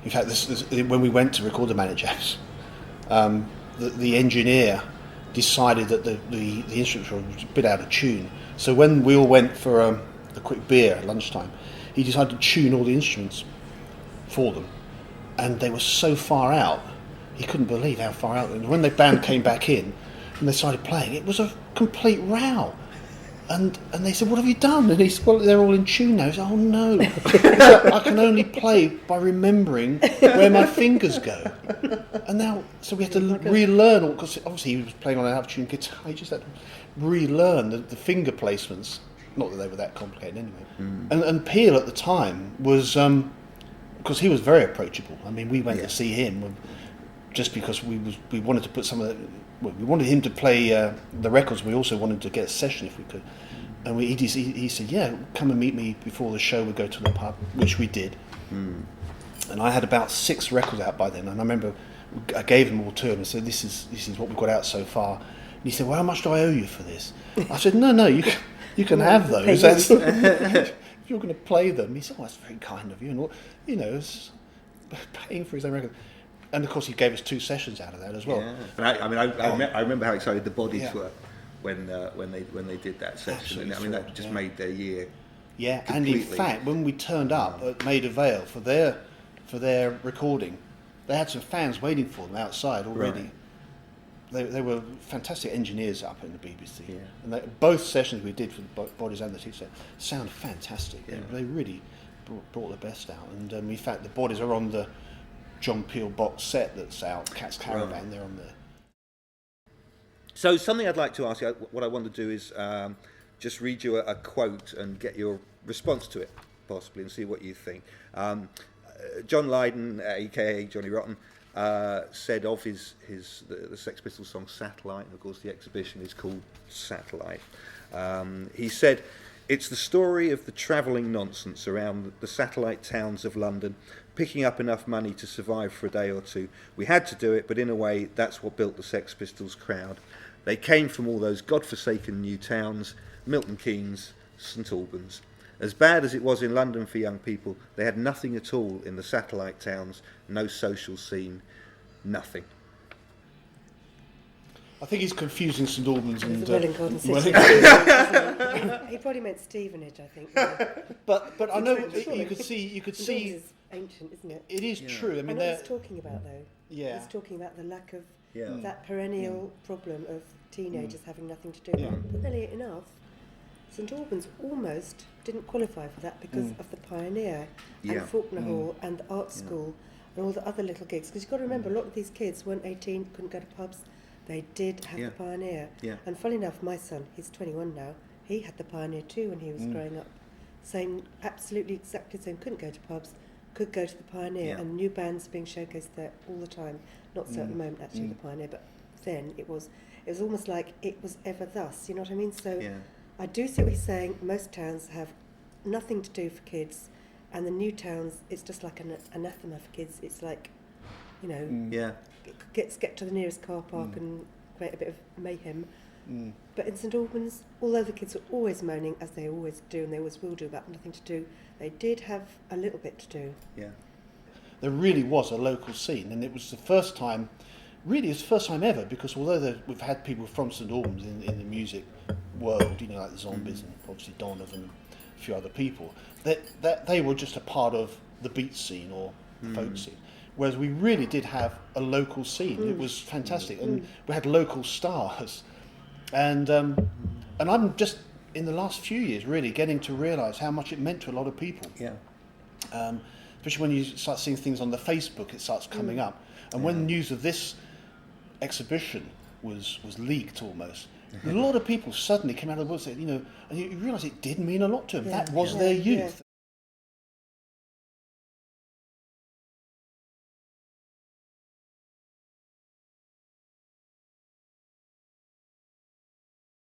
In fact, when we went to record the Managettes, the engineer decided that the instruments were a bit out of tune. So when we all went for a quick beer at lunchtime, he decided to tune all the instruments for them, and they were so far out, he couldn't believe how far out. And when the band came back in and they started playing, it was a complete row. And they said, "What have you done?" And he said, "Well, they're all in tune now." He said, "Oh no, I can only play by remembering where my fingers go." And now, so we had to relearn, because obviously he was playing on an out-of-tune guitar. He just had to relearn the finger placements. Not that they were that complicated anyway. And Peel at the time was, because he was very approachable. I mean, we went to see him just because we wanted to put some of the. Well, we wanted him to play the records. We also wanted to get a session if we could. And he said, "Yeah, come and meet me before the show. We'll go to the pub," which we did. And I had about 6 records out by then. And I remember I gave them all to him and said, "This is what we've got out so far." And he said, "Well, how much do I owe you for this?" I said, "No, you can have those. If you're going to play them." He said, "Oh, that's very kind of you." And it's paying for his own record. And of course, he gave us 2 sessions out of that as well. Yeah. I remember how excited the Bodies were when they did that session. Absolutely that just made their year. Yeah, completely. And in fact, when we turned up at Maida Vale for their recording, they had some fans waiting for them outside already. Right. They were fantastic engineers up in the BBC. Yeah. And both sessions we did for the Bodies and the T-set sounded fantastic. Yeah. They really brought the best out. And in fact, the Bodies are on the John Peel box set that's out, Cat's Caravan, they're on there. So something I'd like to ask you, what I want to do is just read you a quote and get your response to it, possibly, and see what you think. John Lydon, aka Johnny Rotten, said of the Sex Pistols song Satellite, and of course the exhibition is called Satellite. He said, "It's the story of the travelling nonsense around the satellite towns of London, picking up enough money to survive for a day or two. We had to do it, but in a way, that's what built the Sex Pistols crowd. They came from all those godforsaken new towns, Milton Keynes, St Albans. As bad as it was in London for young people, they had nothing at all in the satellite towns, no social scene, nothing." I think he's confusing St Albans and Welwyn Garden City. He probably meant Stevenage, I think. But I know Sure. you could see. It's ancient, isn't it? It is true. I mean, what he's talking about, though. Yeah. He's talking about the lack of that perennial problem of teenagers having nothing to do. Yeah. But really enough, St Albans almost didn't qualify for that because of the Pioneer and Faulkner Hall and the art school and all the other little gigs. Because you've got to remember, a lot of these kids weren't 18, couldn't go to pubs. They did have the Pioneer. Yeah. And funny enough, my son, he's 21 now, he had the Pioneer too when he was growing up. Same, absolutely exactly the same. Couldn't go to pubs, could go to the Pioneer, and new bands being showcased there all the time. Not so at the moment, actually, the Pioneer, but then it was almost like it was ever thus, you know what I mean? So I do see what he's saying. Most towns have nothing to do for kids, and the new towns, it's just like an anathema for kids. It's like, get to the nearest car park and create a bit of mayhem. But in St Albans, although the kids were always moaning, as they always do and they always will do, about nothing to do, they did have a little bit to do. Yeah. There really was a local scene, and it was the first time, ever, because although we've had people from St Albans in the music world, like the Zombies and obviously Donovan and a few other people, that they were just a part of the beat scene or folk scene. Whereas we really did have a local scene. It was fantastic, and we had local stars. And I'm just in the last few years really getting to realise how much it meant to a lot of people. Yeah. Especially when you start seeing things on the Facebook, it starts coming up. And when news of this exhibition was leaked almost, a lot of people suddenly came out of the woods and said, and you realise it did mean a lot to them. That was their youth.